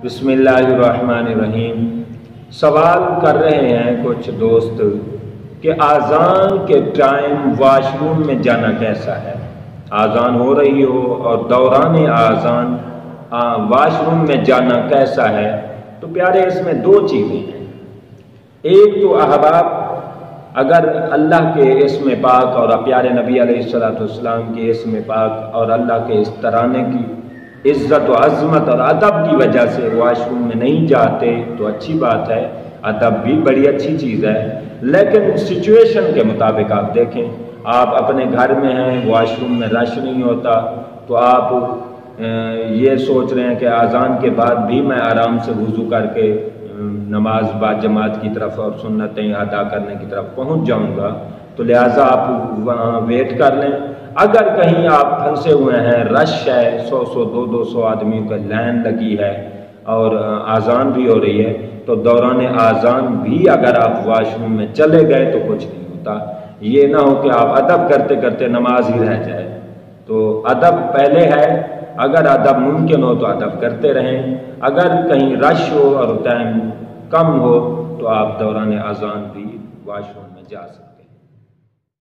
بسم اللہ الرحمن الرحیم۔ سوال کر رہے ہیں کچھ دوست کہ آذان کے ٹائم واش روم میں جانا کیسا ہے؟ آذان ہو رہی ہو اور دوران آذان واش روم میں جانا کیسا ہے؟ تو پیارے اس میں دو چیزیں ہیں۔ ایک تو احباب اگر اللہ کے اسم پاک اور پیارے نبی علیہ السلام کے اسم پاک اور اللہ کے اس ترانے کی عزت و عظمت اور ادب کی وجہ سے واش روم میں نہیں جاتے تو اچھی بات ہے، ادب بھی بڑی اچھی چیز ہے، لیکن سچویشن کے مطابق آپ دیکھیں، آپ اپنے گھر میں ہیں، واش روم میں رش نہیں ہوتا تو آپ یہ سوچ رہے ہیں کہ آذان کے بعد بھی میں آرام سے وضو کر کے نماز با جماعت کی طرف اور سنتیں ادا کرنے کی طرف پہنچ جاؤں گا، تو لہٰذا آپ وہاں ویٹ کر لیں۔ اگر کہیں آپ پھنسے ہوئے ہیں، رش ہے، 100 200 آدمیوں کا لائن لگی ہے اور آذان بھی ہو رہی ہے، تو دوران آذان بھی اگر آپ واش روم میں چلے گئے تو کچھ نہیں ہوتا۔ یہ نہ ہو کہ آپ ادب کرتے کرتے نماز ہی رہ جائے، تو ادب پہلے ہے، اگر ادب ممکن ہو تو ادب کرتے رہیں، اگر کہیں رش ہو اور ٹائم کم ہو تو آپ دوران آذان بھی واش روم میں جا سکتے ہیں۔